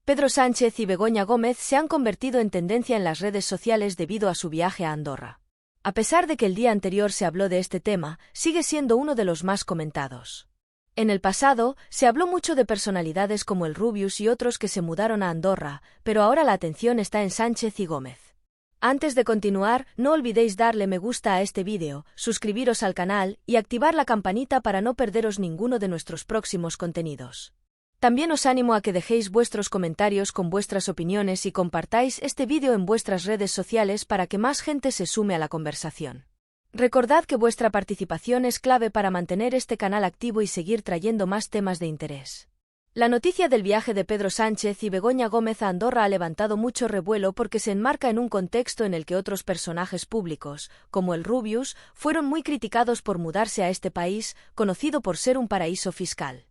Pedro Sánchez y Begoña Gómez se han convertido en tendencia en las redes sociales debido a su viaje a Andorra. A pesar de que el día anterior se habló de este tema, sigue siendo uno de los más comentados. En el pasado, se habló mucho de personalidades como el Rubius y otros que se mudaron a Andorra, pero ahora la atención está en Sánchez y Gómez. Antes de continuar, no olvidéis darle me gusta a este vídeo, suscribiros al canal y activar la campanita para no perderos ninguno de nuestros próximos contenidos. También os animo a que dejéis vuestros comentarios con vuestras opiniones y compartáis este vídeo en vuestras redes sociales para que más gente se sume a la conversación. Recordad que vuestra participación es clave para mantener este canal activo y seguir trayendo más temas de interés. La noticia del viaje de Pedro Sánchez y Begoña Gómez a Andorra ha levantado mucho revuelo porque se enmarca en un contexto en el que otros personajes públicos, como el Rubius, fueron muy criticados por mudarse a este país, conocido por ser un paraíso fiscal.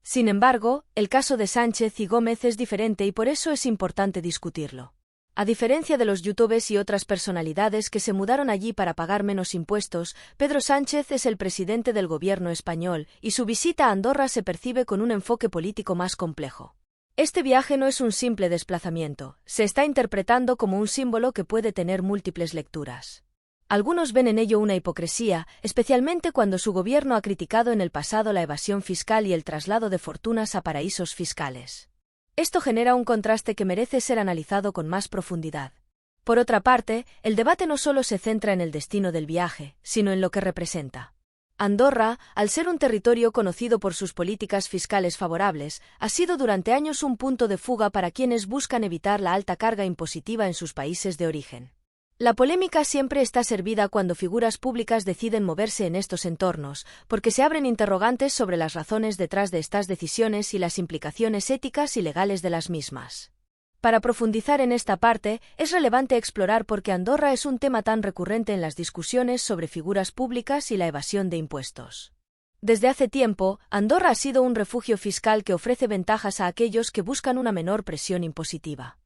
Sin embargo, el caso de Sánchez y Gómez es diferente y por eso es importante discutirlo. A diferencia de los youtubers y otras personalidades que se mudaron allí para pagar menos impuestos, Pedro Sánchez es el presidente del gobierno español, y su visita a Andorra se percibe con un enfoque político más complejo. Este viaje no es un simple desplazamiento, se está interpretando como un símbolo que puede tener múltiples lecturas. Algunos ven en ello una hipocresía, especialmente cuando su gobierno ha criticado en el pasado la evasión fiscal y el traslado de fortunas a paraísos fiscales. Esto genera un contraste que merece ser analizado con más profundidad. Por otra parte, el debate no solo se centra en el destino del viaje, sino en lo que representa. Andorra, al ser un territorio conocido por sus políticas fiscales favorables, ha sido durante años un punto de fuga para quienes buscan evitar la alta carga impositiva en sus países de origen. La polémica siempre está servida cuando figuras públicas deciden moverse en estos entornos, porque se abren interrogantes sobre las razones detrás de estas decisiones y las implicaciones éticas y legales de las mismas. Para profundizar en esta parte, es relevante explorar por qué Andorra es un tema tan recurrente en las discusiones sobre figuras públicas y la evasión de impuestos. Desde hace tiempo, Andorra ha sido un refugio fiscal que ofrece ventajas a aquellos que buscan una menor presión impositiva.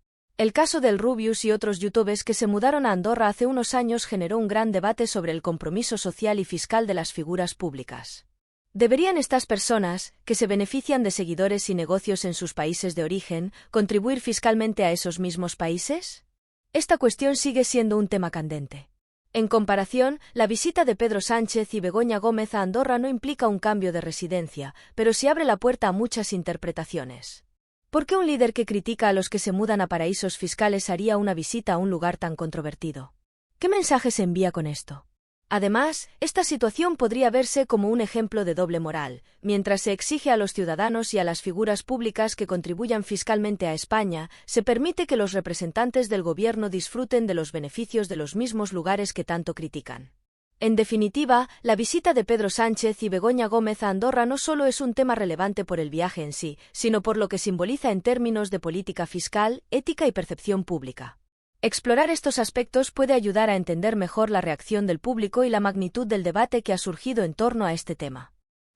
El caso del Rubius y otros youtubers que se mudaron a Andorra hace unos años generó un gran debate sobre el compromiso social y fiscal de las figuras públicas. ¿Deberían estas personas, que se benefician de seguidores y negocios en sus países de origen, contribuir fiscalmente a esos mismos países? Esta cuestión sigue siendo un tema candente. En comparación, la visita de Pedro Sánchez y Begoña Gómez a Andorra no implica un cambio de residencia, pero sí abre la puerta a muchas interpretaciones. ¿Por qué un líder que critica a los que se mudan a paraísos fiscales haría una visita a un lugar tan controvertido? ¿Qué mensaje se envía con esto? Además, esta situación podría verse como un ejemplo de doble moral. Mientras se exige a los ciudadanos y a las figuras públicas que contribuyan fiscalmente a España, se permite que los representantes del gobierno disfruten de los beneficios de los mismos lugares que tanto critican. En definitiva, la visita de Pedro Sánchez y Begoña Gómez a Andorra no solo es un tema relevante por el viaje en sí, sino por lo que simboliza en términos de política fiscal, ética y percepción pública. Explorar estos aspectos puede ayudar a entender mejor la reacción del público y la magnitud del debate que ha surgido en torno a este tema.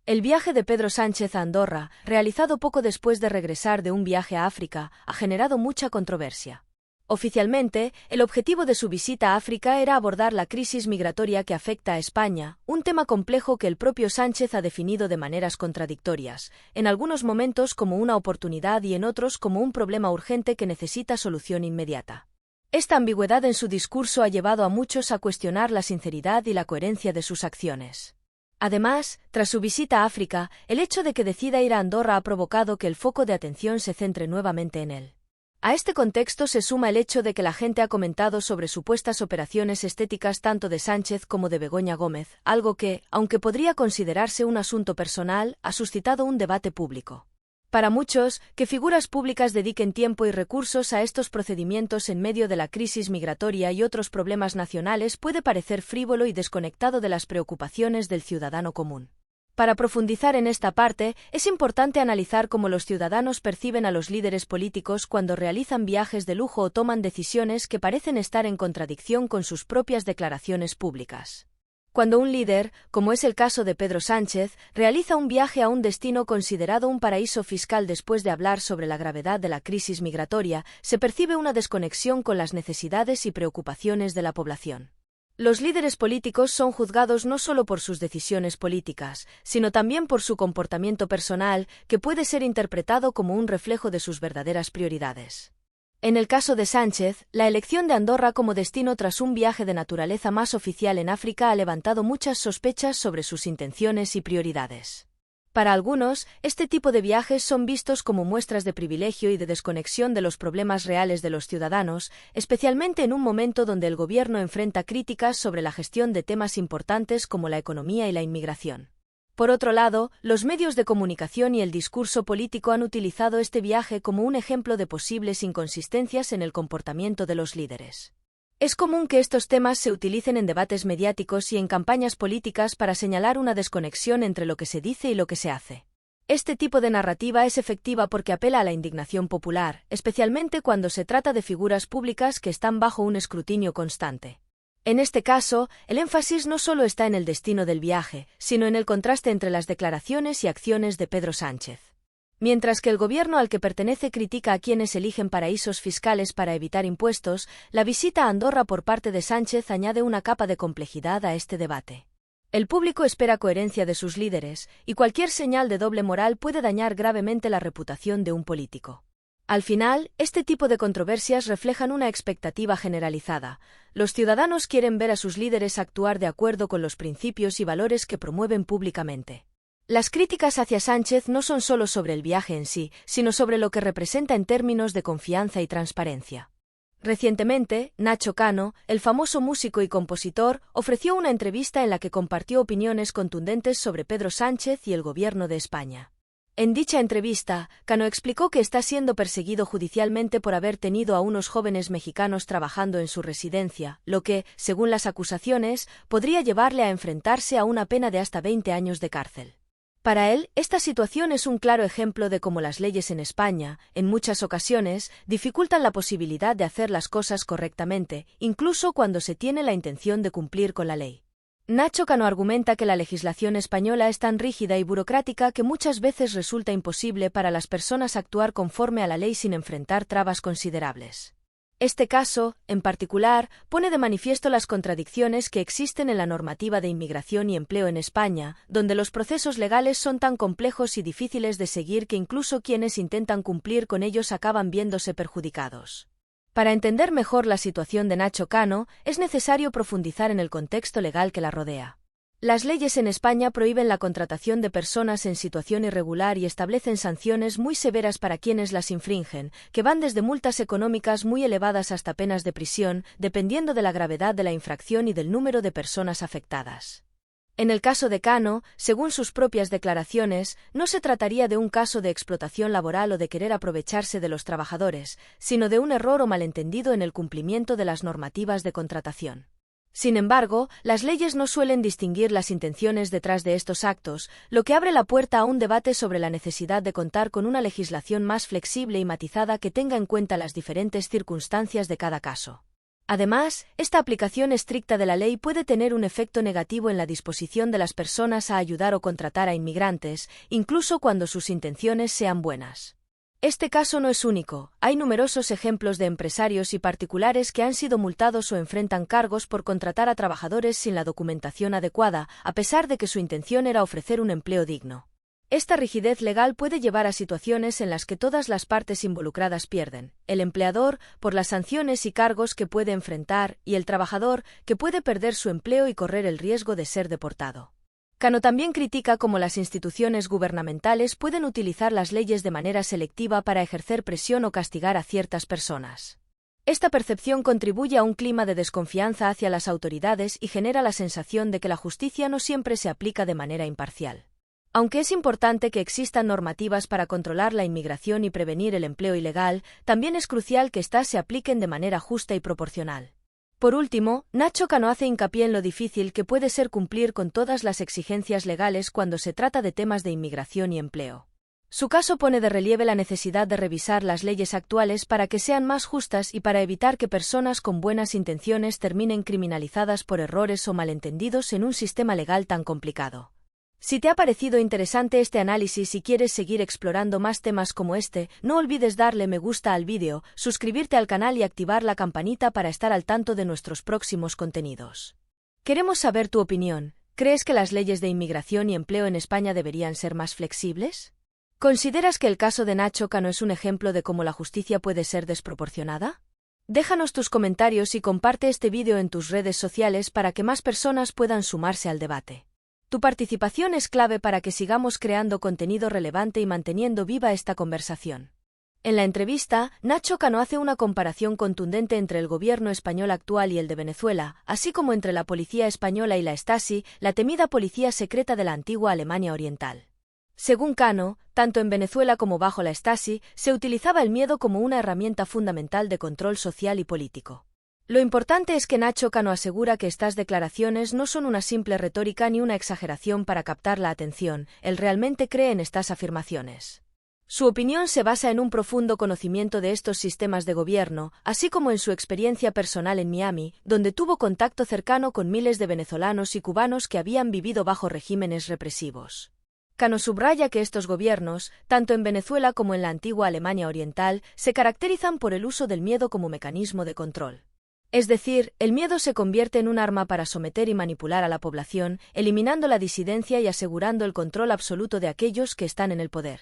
El viaje de Pedro Sánchez a Andorra, realizado poco después de regresar de un viaje a África, ha generado mucha controversia. Oficialmente, el objetivo de su visita a África era abordar la crisis migratoria que afecta a España, un tema complejo que el propio Sánchez ha definido de maneras contradictorias, en algunos momentos como una oportunidad y en otros como un problema urgente que necesita solución inmediata. Esta ambigüedad en su discurso ha llevado a muchos a cuestionar la sinceridad y la coherencia de sus acciones. Además, tras su visita a África, el hecho de que decida ir a Andorra ha provocado que el foco de atención se centre nuevamente en él. A este contexto se suma el hecho de que la gente ha comentado sobre supuestas operaciones estéticas tanto de Sánchez como de Begoña Gómez, algo que, aunque podría considerarse un asunto personal, ha suscitado un debate público. Para muchos, que figuras públicas dediquen tiempo y recursos a estos procedimientos en medio de la crisis migratoria y otros problemas nacionales puede parecer frívolo y desconectado de las preocupaciones del ciudadano común. Para profundizar en esta parte, es importante analizar cómo los ciudadanos perciben a los líderes políticos cuando realizan viajes de lujo o toman decisiones que parecen estar en contradicción con sus propias declaraciones públicas. Cuando un líder, como es el caso de Pedro Sánchez, realiza un viaje a un destino considerado un paraíso fiscal después de hablar sobre la gravedad de la crisis migratoria, se percibe una desconexión con las necesidades y preocupaciones de la población. Los líderes políticos son juzgados no solo por sus decisiones políticas, sino también por su comportamiento personal, que puede ser interpretado como un reflejo de sus verdaderas prioridades. En el caso de Sánchez, la elección de Andorra como destino tras un viaje de naturaleza más oficial en África ha levantado muchas sospechas sobre sus intenciones y prioridades. Para algunos, este tipo de viajes son vistos como muestras de privilegio y de desconexión de los problemas reales de los ciudadanos, especialmente en un momento donde el gobierno enfrenta críticas sobre la gestión de temas importantes como la economía y la inmigración. Por otro lado, los medios de comunicación y el discurso político han utilizado este viaje como un ejemplo de posibles inconsistencias en el comportamiento de los líderes. Es común que estos temas se utilicen en debates mediáticos y en campañas políticas para señalar una desconexión entre lo que se dice y lo que se hace. Este tipo de narrativa es efectiva porque apela a la indignación popular, especialmente cuando se trata de figuras públicas que están bajo un escrutinio constante. En este caso, el énfasis no solo está en el destino del viaje, sino en el contraste entre las declaraciones y acciones de Pedro Sánchez. Mientras que el gobierno al que pertenece critica a quienes eligen paraísos fiscales para evitar impuestos, la visita a Andorra por parte de Sánchez añade una capa de complejidad a este debate. El público espera coherencia de sus líderes, y cualquier señal de doble moral puede dañar gravemente la reputación de un político. Al final, este tipo de controversias reflejan una expectativa generalizada. Los ciudadanos quieren ver a sus líderes actuar de acuerdo con los principios y valores que promueven públicamente. Las críticas hacia Sánchez no son solo sobre el viaje en sí, sino sobre lo que representa en términos de confianza y transparencia. Recientemente, Nacho Cano, el famoso músico y compositor, ofreció una entrevista en la que compartió opiniones contundentes sobre Pedro Sánchez y el gobierno de España. En dicha entrevista, Cano explicó que está siendo perseguido judicialmente por haber tenido a unos jóvenes mexicanos trabajando en su residencia, lo que, según las acusaciones, podría llevarle a enfrentarse a una pena de hasta 20 años de cárcel. Para él, esta situación es un claro ejemplo de cómo las leyes en España, en muchas ocasiones, dificultan la posibilidad de hacer las cosas correctamente, incluso cuando se tiene la intención de cumplir con la ley. Nacho Cano argumenta que la legislación española es tan rígida y burocrática que muchas veces resulta imposible para las personas actuar conforme a la ley sin enfrentar trabas considerables. Este caso, en particular, pone de manifiesto las contradicciones que existen en la normativa de inmigración y empleo en España, donde los procesos legales son tan complejos y difíciles de seguir que incluso quienes intentan cumplir con ellos acaban viéndose perjudicados. Para entender mejor la situación de Nacho Cano, es necesario profundizar en el contexto legal que la rodea. Las leyes en España prohíben la contratación de personas en situación irregular y establecen sanciones muy severas para quienes las infringen, que van desde multas económicas muy elevadas hasta penas de prisión, dependiendo de la gravedad de la infracción y del número de personas afectadas. En el caso de Cano, según sus propias declaraciones, no se trataría de un caso de explotación laboral o de querer aprovecharse de los trabajadores, sino de un error o malentendido en el cumplimiento de las normativas de contratación. Sin embargo, las leyes no suelen distinguir las intenciones detrás de estos actos, lo que abre la puerta a un debate sobre la necesidad de contar con una legislación más flexible y matizada que tenga en cuenta las diferentes circunstancias de cada caso. Además, esta aplicación estricta de la ley puede tener un efecto negativo en la disposición de las personas a ayudar o contratar a inmigrantes, incluso cuando sus intenciones sean buenas. Este caso no es único, hay numerosos ejemplos de empresarios y particulares que han sido multados o enfrentan cargos por contratar a trabajadores sin la documentación adecuada, a pesar de que su intención era ofrecer un empleo digno. Esta rigidez legal puede llevar a situaciones en las que todas las partes involucradas pierden: el empleador, por las sanciones y cargos que puede enfrentar, y el trabajador, que puede perder su empleo y correr el riesgo de ser deportado. Cano también critica cómo las instituciones gubernamentales pueden utilizar las leyes de manera selectiva para ejercer presión o castigar a ciertas personas. Esta percepción contribuye a un clima de desconfianza hacia las autoridades y genera la sensación de que la justicia no siempre se aplica de manera imparcial. Aunque es importante que existan normativas para controlar la inmigración y prevenir el empleo ilegal, también es crucial que éstas se apliquen de manera justa y proporcional. Por último, Nacho Cano hace hincapié en lo difícil que puede ser cumplir con todas las exigencias legales cuando se trata de temas de inmigración y empleo. Su caso pone de relieve la necesidad de revisar las leyes actuales para que sean más justas y para evitar que personas con buenas intenciones terminen criminalizadas por errores o malentendidos en un sistema legal tan complicado. Si te ha parecido interesante este análisis y quieres seguir explorando más temas como este, no olvides darle me gusta al vídeo, suscribirte al canal y activar la campanita para estar al tanto de nuestros próximos contenidos. Queremos saber tu opinión. ¿Crees que las leyes de inmigración y empleo en España deberían ser más flexibles? ¿Consideras que el caso de Nacho Cano es un ejemplo de cómo la justicia puede ser desproporcionada? Déjanos tus comentarios y comparte este vídeo en tus redes sociales para que más personas puedan sumarse al debate. Tu participación es clave para que sigamos creando contenido relevante y manteniendo viva esta conversación. En la entrevista, Nacho Cano hace una comparación contundente entre el gobierno español actual y el de Venezuela, así como entre la policía española y la Stasi, la temida policía secreta de la antigua Alemania Oriental. Según Cano, tanto en Venezuela como bajo la Stasi, se utilizaba el miedo como una herramienta fundamental de control social y político. Lo importante es que Nacho Cano asegura que estas declaraciones no son una simple retórica ni una exageración para captar la atención, él realmente cree en estas afirmaciones. Su opinión se basa en un profundo conocimiento de estos sistemas de gobierno, así como en su experiencia personal en Miami, donde tuvo contacto cercano con miles de venezolanos y cubanos que habían vivido bajo regímenes represivos. Cano subraya que estos gobiernos, tanto en Venezuela como en la antigua Alemania Oriental, se caracterizan por el uso del miedo como mecanismo de control. Es decir, el miedo se convierte en un arma para someter y manipular a la población, eliminando la disidencia y asegurando el control absoluto de aquellos que están en el poder.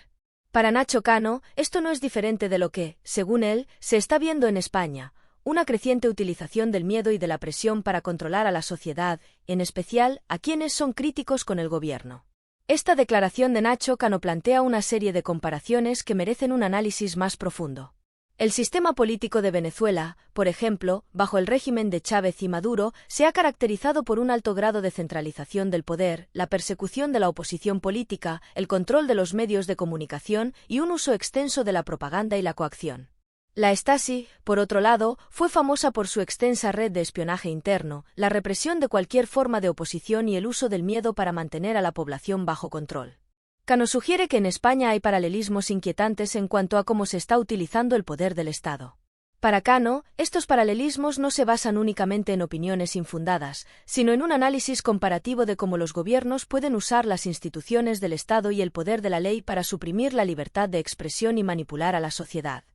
Para Nacho Cano, esto no es diferente de lo que, según él, se está viendo en España, una creciente utilización del miedo y de la presión para controlar a la sociedad, en especial a quienes son críticos con el gobierno. Esta declaración de Nacho Cano plantea una serie de comparaciones que merecen un análisis más profundo. El sistema político de Venezuela, por ejemplo, bajo el régimen de Chávez y Maduro, se ha caracterizado por un alto grado de centralización del poder, la persecución de la oposición política, el control de los medios de comunicación y un uso extenso de la propaganda y la coacción. La Stasi, por otro lado, fue famosa por su extensa red de espionaje interno, la represión de cualquier forma de oposición y el uso del miedo para mantener a la población bajo control. Cano sugiere que en España hay paralelismos inquietantes en cuanto a cómo se está utilizando el poder del Estado. Para Cano, estos paralelismos no se basan únicamente en opiniones infundadas, sino en un análisis comparativo de cómo los gobiernos pueden usar las instituciones del Estado y el poder de la ley para suprimir la libertad de expresión y manipular a la sociedad.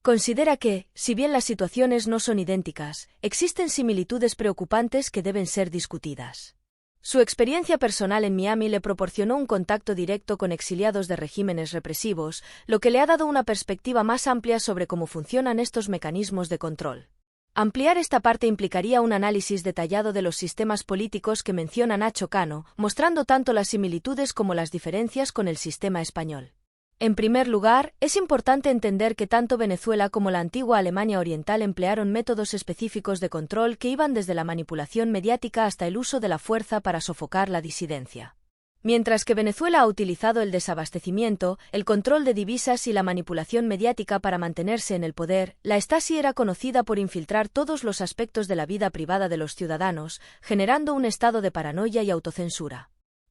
Considera que, si bien las situaciones no son idénticas, existen similitudes preocupantes que deben ser discutidas. Su experiencia personal en Miami le proporcionó un contacto directo con exiliados de regímenes represivos, lo que le ha dado una perspectiva más amplia sobre cómo funcionan estos mecanismos de control. Ampliar esta parte implicaría un análisis detallado de los sistemas políticos que menciona Nacho Cano, mostrando tanto las similitudes como las diferencias con el sistema español. En primer lugar, es importante entender que tanto Venezuela como la antigua Alemania Oriental emplearon métodos específicos de control que iban desde la manipulación mediática hasta el uso de la fuerza para sofocar la disidencia. Mientras que Venezuela ha utilizado el desabastecimiento, el control de divisas y la manipulación mediática para mantenerse en el poder, la Stasi era conocida por infiltrar todos los aspectos de la vida privada de los ciudadanos, generando un estado de paranoia y autocensura.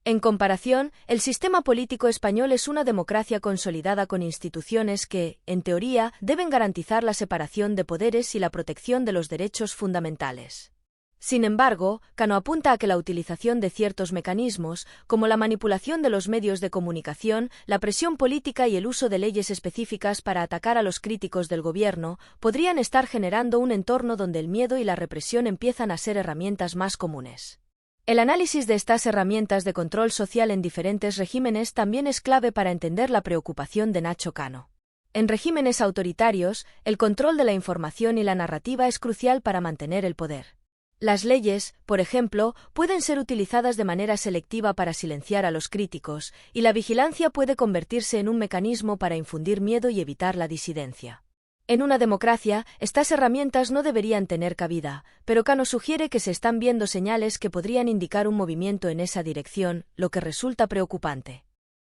En comparación, el sistema político español es una democracia consolidada con instituciones que, en teoría, deben garantizar la separación de poderes y la protección de los derechos fundamentales. Sin embargo, Cano apunta a que la utilización de ciertos mecanismos, como la manipulación de los medios de comunicación, la presión política y el uso de leyes específicas para atacar a los críticos del gobierno, podrían estar generando un entorno donde el miedo y la represión empiezan a ser herramientas más comunes. El análisis de estas herramientas de control social en diferentes regímenes también es clave para entender la preocupación de Nacho Cano. En regímenes autoritarios, el control de la información y la narrativa es crucial para mantener el poder. Las leyes, por ejemplo, pueden ser utilizadas de manera selectiva para silenciar a los críticos, y la vigilancia puede convertirse en un mecanismo para infundir miedo y evitar la disidencia. En una democracia, estas herramientas no deberían tener cabida, pero Cano sugiere que se están viendo señales que podrían indicar un movimiento en esa dirección, lo que resulta preocupante.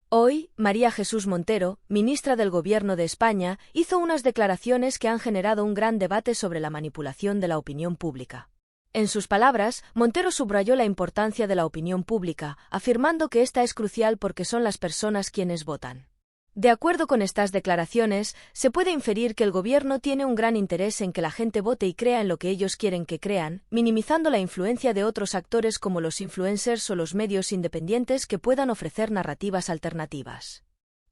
Hoy, María Jesús Montero, ministra del Gobierno de España, hizo unas declaraciones que han generado un gran debate sobre la manipulación de la opinión pública. En sus palabras, Montero subrayó la importancia de la opinión pública, afirmando que esta es crucial porque son las personas quienes votan. De acuerdo con estas declaraciones, se puede inferir que el gobierno tiene un gran interés en que la gente vote y crea en lo que ellos quieren que crean, minimizando la influencia de otros actores como los influencers o los medios independientes que puedan ofrecer narrativas alternativas.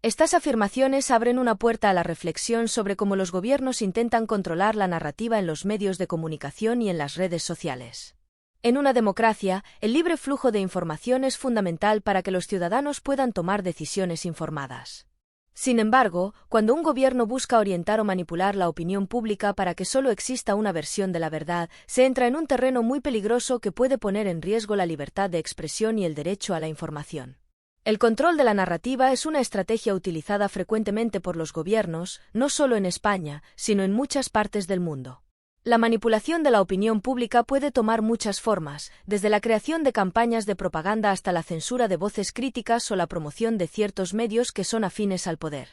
Estas afirmaciones abren una puerta a la reflexión sobre cómo los gobiernos intentan controlar la narrativa en los medios de comunicación y en las redes sociales. En una democracia, el libre flujo de información es fundamental para que los ciudadanos puedan tomar decisiones informadas. Sin embargo, cuando un gobierno busca orientar o manipular la opinión pública para que solo exista una versión de la verdad, se entra en un terreno muy peligroso que puede poner en riesgo la libertad de expresión y el derecho a la información. El control de la narrativa es una estrategia utilizada frecuentemente por los gobiernos, no solo en España, sino en muchas partes del mundo. La manipulación de la opinión pública puede tomar muchas formas, desde la creación de campañas de propaganda hasta la censura de voces críticas o la promoción de ciertos medios que son afines al poder.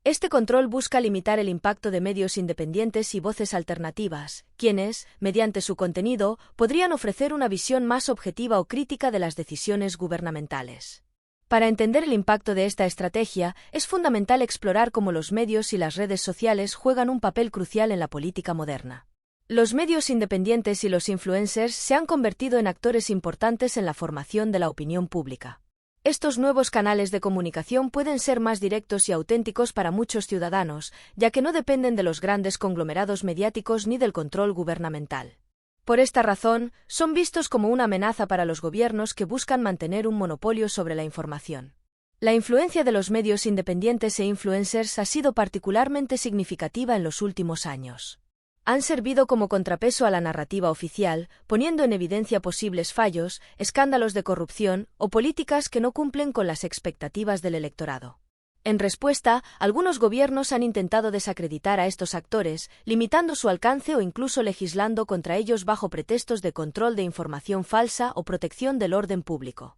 Este control busca limitar el impacto de medios independientes y voces alternativas, quienes, mediante su contenido, podrían ofrecer una visión más objetiva o crítica de las decisiones gubernamentales. Para entender el impacto de esta estrategia, es fundamental explorar cómo los medios y las redes sociales juegan un papel crucial en la política moderna. Los medios independientes y los influencers se han convertido en actores importantes en la formación de la opinión pública. Estos nuevos canales de comunicación pueden ser más directos y auténticos para muchos ciudadanos, ya que no dependen de los grandes conglomerados mediáticos ni del control gubernamental. Por esta razón, son vistos como una amenaza para los gobiernos que buscan mantener un monopolio sobre la información. La influencia de los medios independientes e influencers ha sido particularmente significativa en los últimos años. Han servido como contrapeso a la narrativa oficial, poniendo en evidencia posibles fallos, escándalos de corrupción o políticas que no cumplen con las expectativas del electorado. En respuesta, algunos gobiernos han intentado desacreditar a estos actores, limitando su alcance o incluso legislando contra ellos bajo pretextos de control de información falsa o protección del orden público.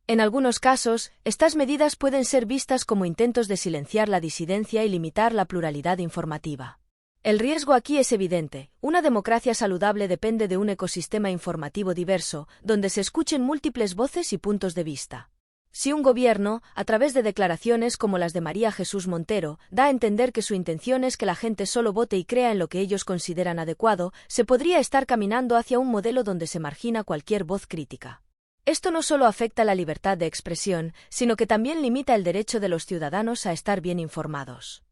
En algunos casos, estas medidas pueden ser vistas como intentos de silenciar la disidencia y limitar la pluralidad informativa. El riesgo aquí es evidente. Una democracia saludable depende de un ecosistema informativo diverso, donde se escuchen múltiples voces y puntos de vista. Si un gobierno, a través de declaraciones como las de María Jesús Montero, da a entender que su intención es que la gente solo vote y crea en lo que ellos consideran adecuado, se podría estar caminando hacia un modelo donde se margina cualquier voz crítica. Esto no solo afecta la libertad de expresión, sino que también limita el derecho de los ciudadanos a estar bien informados.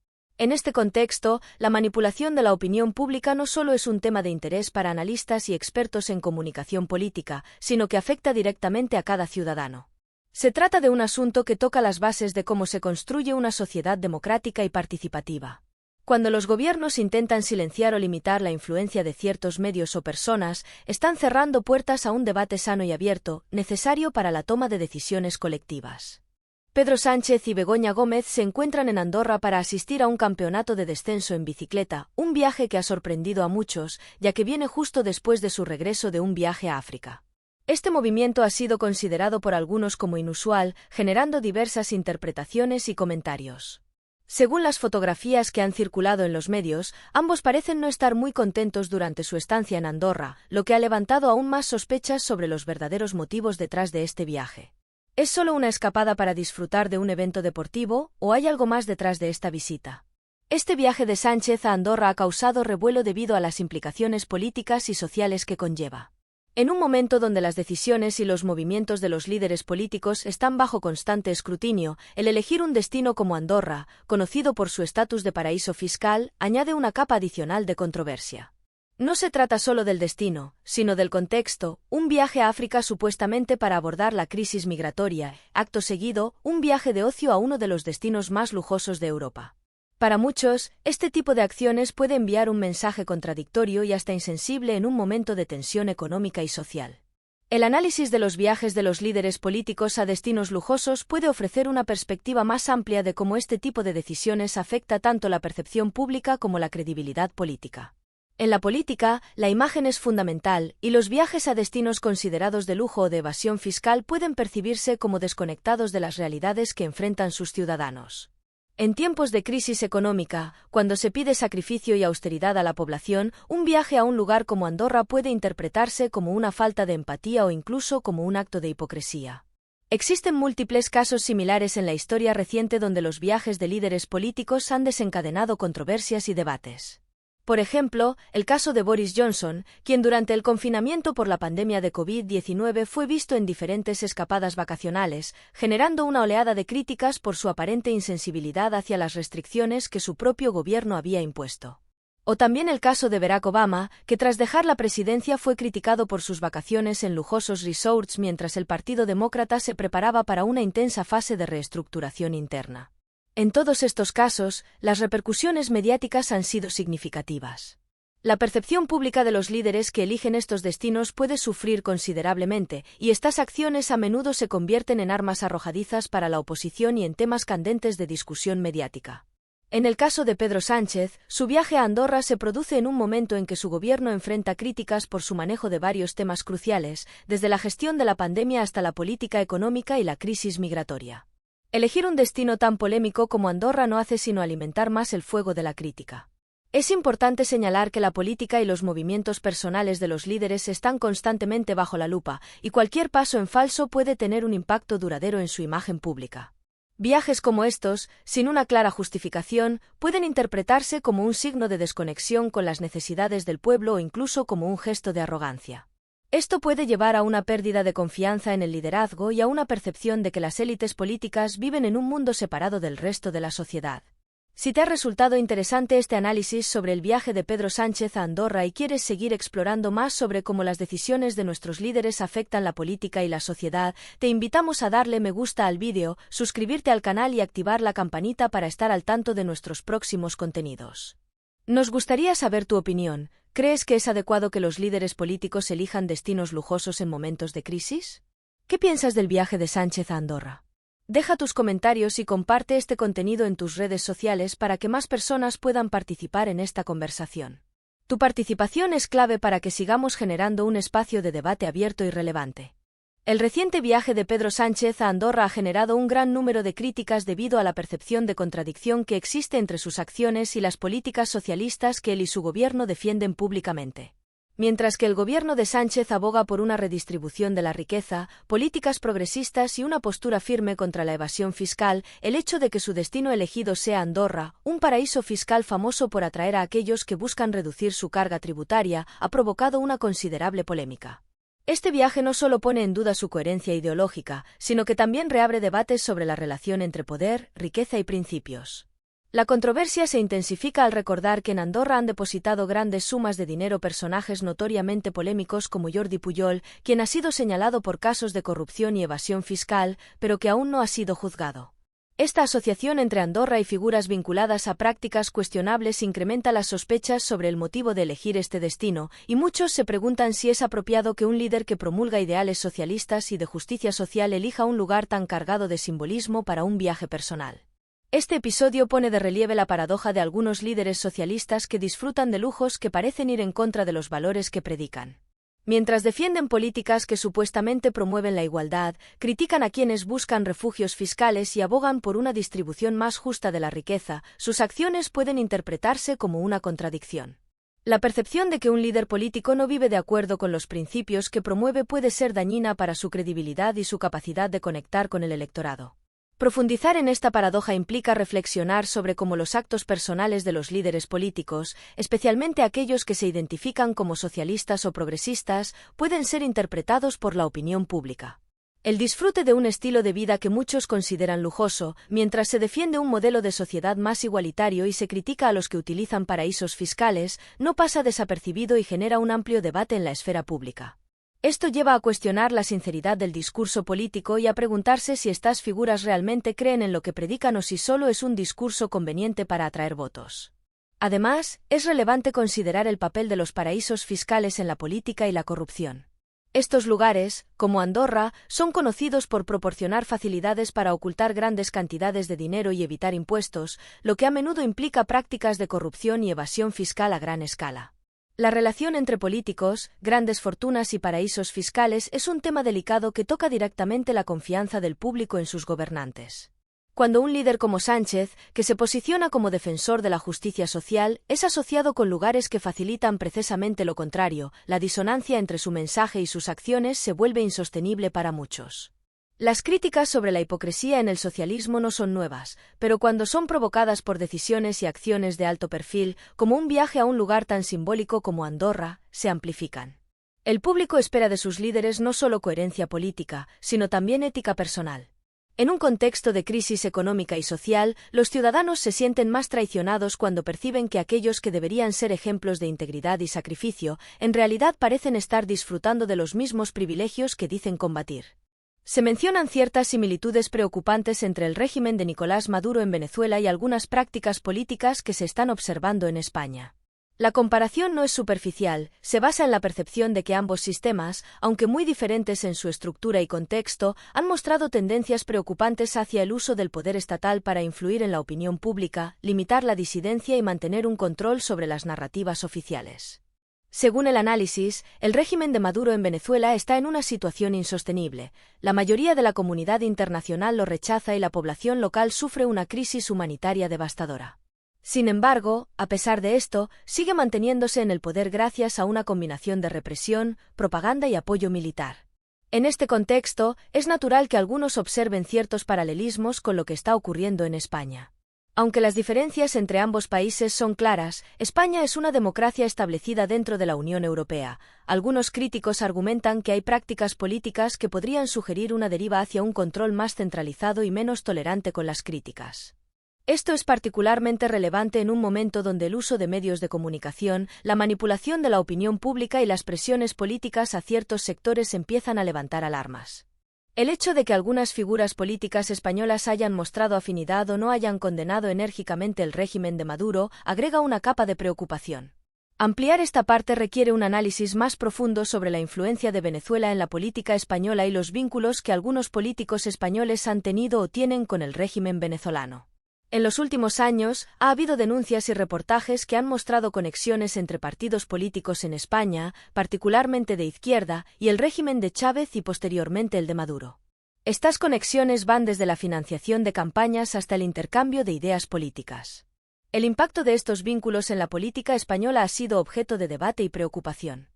En este contexto, la manipulación de la opinión pública no solo es un tema de interés para analistas y expertos en comunicación política, sino que afecta directamente a cada ciudadano. Se trata de un asunto que toca las bases de cómo se construye una sociedad democrática y participativa. Cuando los gobiernos intentan silenciar o limitar la influencia de ciertos medios o personas, están cerrando puertas a un debate sano y abierto, necesario para la toma de decisiones colectivas. Pedro Sánchez y Begoña Gómez se encuentran en Andorra para asistir a un campeonato de descenso en bicicleta, un viaje que ha sorprendido a muchos, ya que viene justo después de su regreso de un viaje a África. Este movimiento ha sido considerado por algunos como inusual, generando diversas interpretaciones y comentarios. Según las fotografías que han circulado en los medios, ambos parecen no estar muy contentos durante su estancia en Andorra, lo que ha levantado aún más sospechas sobre los verdaderos motivos detrás de este viaje. ¿Es solo una escapada para disfrutar de un evento deportivo, o hay algo más detrás de esta visita? Este viaje de Sánchez a Andorra ha causado revuelo debido a las implicaciones políticas y sociales que conlleva. En un momento donde las decisiones y los movimientos de los líderes políticos están bajo constante escrutinio, el elegir un destino como Andorra, conocido por su estatus de paraíso fiscal, añade una capa adicional de controversia. No se trata solo del destino, sino del contexto, un viaje a África supuestamente para abordar la crisis migratoria, acto seguido, un viaje de ocio a uno de los destinos más lujosos de Europa. Para muchos, este tipo de acciones puede enviar un mensaje contradictorio y hasta insensible en un momento de tensión económica y social. El análisis de los viajes de los líderes políticos a destinos lujosos puede ofrecer una perspectiva más amplia de cómo este tipo de decisiones afecta tanto la percepción pública como la credibilidad política. En la política, la imagen es fundamental, y los viajes a destinos considerados de lujo o de evasión fiscal pueden percibirse como desconectados de las realidades que enfrentan sus ciudadanos. En tiempos de crisis económica, cuando se pide sacrificio y austeridad a la población, un viaje a un lugar como Andorra puede interpretarse como una falta de empatía o incluso como un acto de hipocresía. Existen múltiples casos similares en la historia reciente donde los viajes de líderes políticos han desencadenado controversias y debates. Por ejemplo, el caso de Boris Johnson, quien durante el confinamiento por la pandemia de COVID-19 fue visto en diferentes escapadas vacacionales, generando una oleada de críticas por su aparente insensibilidad hacia las restricciones que su propio gobierno había impuesto. O también el caso de Barack Obama, que tras dejar la presidencia fue criticado por sus vacaciones en lujosos resorts mientras el Partido Demócrata se preparaba para una intensa fase de reestructuración interna. En todos estos casos, las repercusiones mediáticas han sido significativas. La percepción pública de los líderes que eligen estos destinos puede sufrir considerablemente, y estas acciones a menudo se convierten en armas arrojadizas para la oposición y en temas candentes de discusión mediática. En el caso de Pedro Sánchez, su viaje a Andorra se produce en un momento en que su gobierno enfrenta críticas por su manejo de varios temas cruciales, desde la gestión de la pandemia hasta la política económica y la crisis migratoria. Elegir un destino tan polémico como Andorra no hace sino alimentar más el fuego de la crítica. Es importante señalar que la política y los movimientos personales de los líderes están constantemente bajo la lupa, y cualquier paso en falso puede tener un impacto duradero en su imagen pública. Viajes como estos, sin una clara justificación, pueden interpretarse como un signo de desconexión con las necesidades del pueblo o incluso como un gesto de arrogancia. Esto puede llevar a una pérdida de confianza en el liderazgo y a una percepción de que las élites políticas viven en un mundo separado del resto de la sociedad. Si te ha resultado interesante este análisis sobre el viaje de Pedro Sánchez a Andorra y quieres seguir explorando más sobre cómo las decisiones de nuestros líderes afectan la política y la sociedad, te invitamos a darle me gusta al vídeo, suscribirte al canal y activar la campanita para estar al tanto de nuestros próximos contenidos. Nos gustaría saber tu opinión. ¿Crees que es adecuado que los líderes políticos elijan destinos lujosos en momentos de crisis? ¿Qué piensas del viaje de Sánchez a Andorra? Deja tus comentarios y comparte este contenido en tus redes sociales para que más personas puedan participar en esta conversación. Tu participación es clave para que sigamos generando un espacio de debate abierto y relevante. El reciente viaje de Pedro Sánchez a Andorra ha generado un gran número de críticas debido a la percepción de contradicción que existe entre sus acciones y las políticas socialistas que él y su gobierno defienden públicamente. Mientras que el gobierno de Sánchez aboga por una redistribución de la riqueza, políticas progresistas y una postura firme contra la evasión fiscal, el hecho de que su destino elegido sea Andorra, un paraíso fiscal famoso por atraer a aquellos que buscan reducir su carga tributaria, ha provocado una considerable polémica. Este viaje no solo pone en duda su coherencia ideológica, sino que también reabre debates sobre la relación entre poder, riqueza y principios. La controversia se intensifica al recordar que en Andorra han depositado grandes sumas de dinero personajes notoriamente polémicos como Jordi Pujol, quien ha sido señalado por casos de corrupción y evasión fiscal, pero que aún no ha sido juzgado. Esta asociación entre Andorra y figuras vinculadas a prácticas cuestionables incrementa las sospechas sobre el motivo de elegir este destino, y muchos se preguntan si es apropiado que un líder que promulga ideales socialistas y de justicia social elija un lugar tan cargado de simbolismo para un viaje personal. Este episodio pone de relieve la paradoja de algunos líderes socialistas que disfrutan de lujos que parecen ir en contra de los valores que predican. Mientras defienden políticas que supuestamente promueven la igualdad, critican a quienes buscan refugios fiscales y abogan por una distribución más justa de la riqueza, sus acciones pueden interpretarse como una contradicción. La percepción de que un líder político no vive de acuerdo con los principios que promueve puede ser dañina para su credibilidad y su capacidad de conectar con el electorado. Profundizar en esta paradoja implica reflexionar sobre cómo los actos personales de los líderes políticos, especialmente aquellos que se identifican como socialistas o progresistas, pueden ser interpretados por la opinión pública. El disfrute de un estilo de vida que muchos consideran lujoso, mientras se defiende un modelo de sociedad más igualitario y se critica a los que utilizan paraísos fiscales, no pasa desapercibido y genera un amplio debate en la esfera pública. Esto lleva a cuestionar la sinceridad del discurso político y a preguntarse si estas figuras realmente creen en lo que predican o si solo es un discurso conveniente para atraer votos. Además, es relevante considerar el papel de los paraísos fiscales en la política y la corrupción. Estos lugares, como Andorra, son conocidos por proporcionar facilidades para ocultar grandes cantidades de dinero y evitar impuestos, lo que a menudo implica prácticas de corrupción y evasión fiscal a gran escala. La relación entre políticos, grandes fortunas y paraísos fiscales es un tema delicado que toca directamente la confianza del público en sus gobernantes. Cuando un líder como Sánchez, que se posiciona como defensor de la justicia social, es asociado con lugares que facilitan precisamente lo contrario, la disonancia entre su mensaje y sus acciones se vuelve insostenible para muchos. Las críticas sobre la hipocresía en el socialismo no son nuevas, pero cuando son provocadas por decisiones y acciones de alto perfil, como un viaje a un lugar tan simbólico como Andorra, se amplifican. El público espera de sus líderes no solo coherencia política, sino también ética personal. En un contexto de crisis económica y social, los ciudadanos se sienten más traicionados cuando perciben que aquellos que deberían ser ejemplos de integridad y sacrificio, en realidad parecen estar disfrutando de los mismos privilegios que dicen combatir. Se mencionan ciertas similitudes preocupantes entre el régimen de Nicolás Maduro en Venezuela y algunas prácticas políticas que se están observando en España. La comparación no es superficial, se basa en la percepción de que ambos sistemas, aunque muy diferentes en su estructura y contexto, han mostrado tendencias preocupantes hacia el uso del poder estatal para influir en la opinión pública, limitar la disidencia y mantener un control sobre las narrativas oficiales. Según el análisis, el régimen de Maduro en Venezuela está en una situación insostenible. La mayoría de la comunidad internacional lo rechaza y la población local sufre una crisis humanitaria devastadora. Sin embargo, a pesar de esto, sigue manteniéndose en el poder gracias a una combinación de represión, propaganda y apoyo militar. En este contexto, es natural que algunos observen ciertos paralelismos con lo que está ocurriendo en España. Aunque las diferencias entre ambos países son claras, España es una democracia establecida dentro de la Unión Europea. Algunos críticos argumentan que hay prácticas políticas que podrían sugerir una deriva hacia un control más centralizado y menos tolerante con las críticas. Esto es particularmente relevante en un momento donde el uso de medios de comunicación, la manipulación de la opinión pública y las presiones políticas a ciertos sectores empiezan a levantar alarmas. El hecho de que algunas figuras políticas españolas hayan mostrado afinidad o no hayan condenado enérgicamente el régimen de Maduro agrega una capa de preocupación. Ampliar esta parte requiere un análisis más profundo sobre la influencia de Venezuela en la política española y los vínculos que algunos políticos españoles han tenido o tienen con el régimen venezolano. En los últimos años, ha habido denuncias y reportajes que han mostrado conexiones entre partidos políticos en España, particularmente de izquierda, y el régimen de Chávez y posteriormente el de Maduro. Estas conexiones van desde la financiación de campañas hasta el intercambio de ideas políticas. El impacto de estos vínculos en la política española ha sido objeto de debate y preocupación.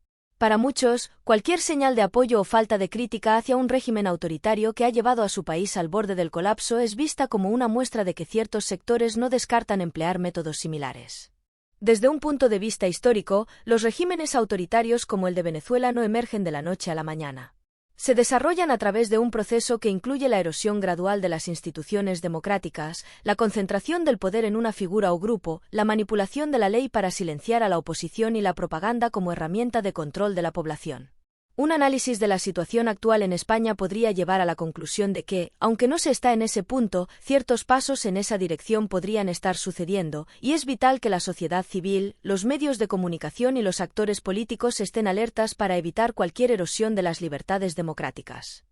Para muchos, cualquier señal de apoyo o falta de crítica hacia un régimen autoritario que ha llevado a su país al borde del colapso es vista como una muestra de que ciertos sectores no descartan emplear métodos similares. Desde un punto de vista histórico, los regímenes autoritarios como el de Venezuela no emergen de la noche a la mañana. Se desarrollan a través de un proceso que incluye la erosión gradual de las instituciones democráticas, la concentración del poder en una figura o grupo, la manipulación de la ley para silenciar a la oposición y la propaganda como herramienta de control de la población. Un análisis de la situación actual en España podría llevar a la conclusión de que, aunque no se está en ese punto, ciertos pasos en esa dirección podrían estar sucediendo, y es vital que la sociedad civil, los medios de comunicación y los actores políticos estén alertas para evitar cualquier erosión de las libertades democráticas.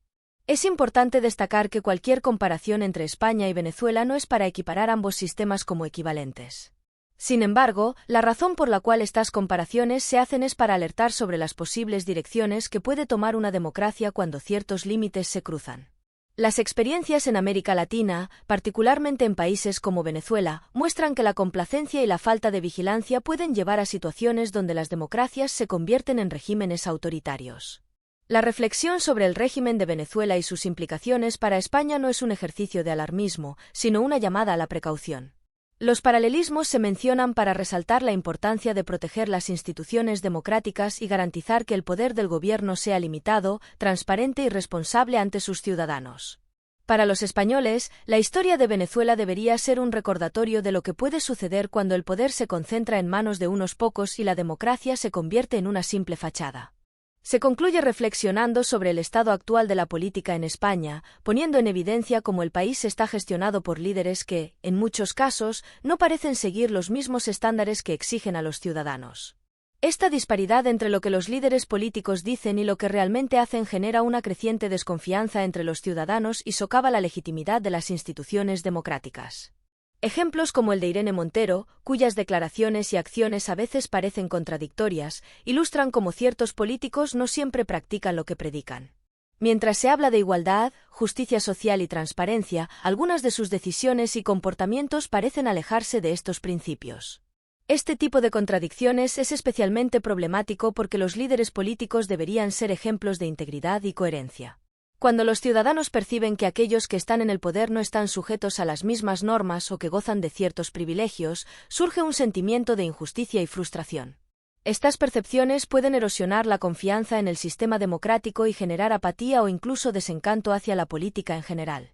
Es importante destacar que cualquier comparación entre España y Venezuela no es para equiparar ambos sistemas como equivalentes. Sin embargo, la razón por la cual estas comparaciones se hacen es para alertar sobre las posibles direcciones que puede tomar una democracia cuando ciertos límites se cruzan. Las experiencias en América Latina, particularmente en países como Venezuela, muestran que la complacencia y la falta de vigilancia pueden llevar a situaciones donde las democracias se convierten en regímenes autoritarios. La reflexión sobre el régimen de Venezuela y sus implicaciones para España no es un ejercicio de alarmismo, sino una llamada a la precaución. Los paralelismos se mencionan para resaltar la importancia de proteger las instituciones democráticas y garantizar que el poder del gobierno sea limitado, transparente y responsable ante sus ciudadanos. Para los españoles, la historia de Venezuela debería ser un recordatorio de lo que puede suceder cuando el poder se concentra en manos de unos pocos y la democracia se convierte en una simple fachada. Se concluye reflexionando sobre el estado actual de la política en España, poniendo en evidencia cómo el país está gestionado por líderes que, en muchos casos, no parecen seguir los mismos estándares que exigen a los ciudadanos. Esta disparidad entre lo que los líderes políticos dicen y lo que realmente hacen genera una creciente desconfianza entre los ciudadanos y socava la legitimidad de las instituciones democráticas. Ejemplos como el de Irene Montero, cuyas declaraciones y acciones a veces parecen contradictorias, ilustran cómo ciertos políticos no siempre practican lo que predican. Mientras se habla de igualdad, justicia social y transparencia, algunas de sus decisiones y comportamientos parecen alejarse de estos principios. Este tipo de contradicciones es especialmente problemático porque los líderes políticos deberían ser ejemplos de integridad y coherencia. Cuando los ciudadanos perciben que aquellos que están en el poder no están sujetos a las mismas normas o que gozan de ciertos privilegios, surge un sentimiento de injusticia y frustración. Estas percepciones pueden erosionar la confianza en el sistema democrático y generar apatía o incluso desencanto hacia la política en general.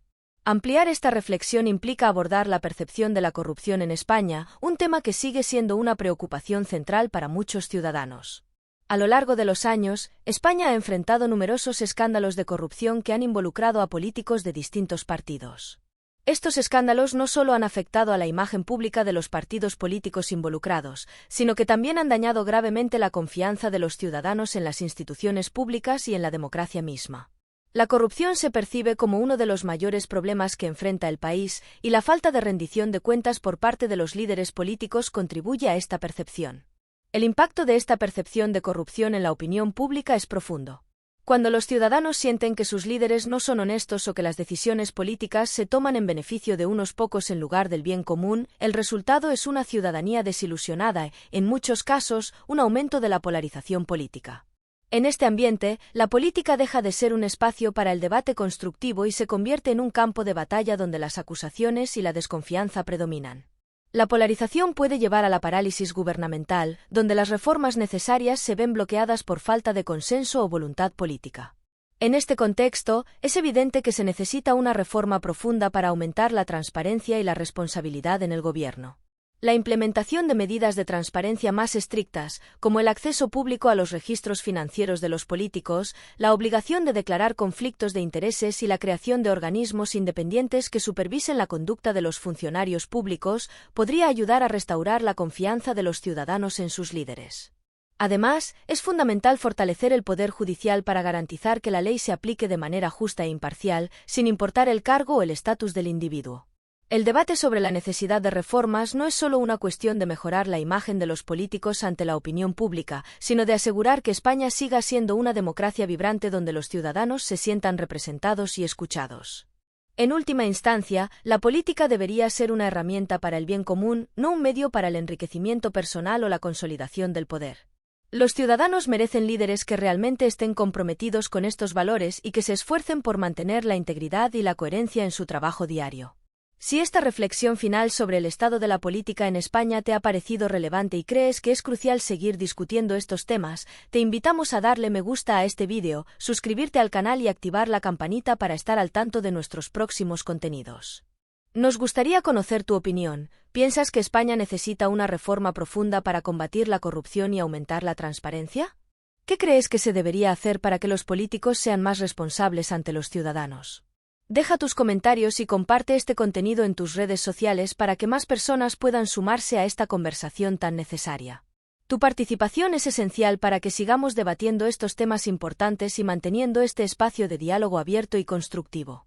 Ampliar esta reflexión implica abordar la percepción de la corrupción en España, un tema que sigue siendo una preocupación central para muchos ciudadanos. A lo largo de los años, España ha enfrentado numerosos escándalos de corrupción que han involucrado a políticos de distintos partidos. Estos escándalos no solo han afectado a la imagen pública de los partidos políticos involucrados, sino que también han dañado gravemente la confianza de los ciudadanos en las instituciones públicas y en la democracia misma. La corrupción se percibe como uno de los mayores problemas que enfrenta el país, y la falta de rendición de cuentas por parte de los líderes políticos contribuye a esta percepción. El impacto de esta percepción de corrupción en la opinión pública es profundo. Cuando los ciudadanos sienten que sus líderes no son honestos o que las decisiones políticas se toman en beneficio de unos pocos en lugar del bien común, el resultado es una ciudadanía desilusionada y, en muchos casos, un aumento de la polarización política. En este ambiente, la política deja de ser un espacio para el debate constructivo y se convierte en un campo de batalla donde las acusaciones y la desconfianza predominan. La polarización puede llevar a la parálisis gubernamental, donde las reformas necesarias se ven bloqueadas por falta de consenso o voluntad política. En este contexto, es evidente que se necesita una reforma profunda para aumentar la transparencia y la responsabilidad en el gobierno. La implementación de medidas de transparencia más estrictas, como el acceso público a los registros financieros de los políticos, la obligación de declarar conflictos de intereses y la creación de organismos independientes que supervisen la conducta de los funcionarios públicos, podría ayudar a restaurar la confianza de los ciudadanos en sus líderes. Además, es fundamental fortalecer el poder judicial para garantizar que la ley se aplique de manera justa e imparcial, sin importar el cargo o el estatus del individuo. El debate sobre la necesidad de reformas no es solo una cuestión de mejorar la imagen de los políticos ante la opinión pública, sino de asegurar que España siga siendo una democracia vibrante donde los ciudadanos se sientan representados y escuchados. En última instancia, la política debería ser una herramienta para el bien común, no un medio para el enriquecimiento personal o la consolidación del poder. Los ciudadanos merecen líderes que realmente estén comprometidos con estos valores y que se esfuercen por mantener la integridad y la coherencia en su trabajo diario. Si esta reflexión final sobre el estado de la política en España te ha parecido relevante y crees que es crucial seguir discutiendo estos temas, te invitamos a darle me gusta a este vídeo, suscribirte al canal y activar la campanita para estar al tanto de nuestros próximos contenidos. Nos gustaría conocer tu opinión. ¿Piensas que España necesita una reforma profunda para combatir la corrupción y aumentar la transparencia? ¿Qué crees que se debería hacer para que los políticos sean más responsables ante los ciudadanos? Deja tus comentarios y comparte este contenido en tus redes sociales para que más personas puedan sumarse a esta conversación tan necesaria. Tu participación es esencial para que sigamos debatiendo estos temas importantes y manteniendo este espacio de diálogo abierto y constructivo.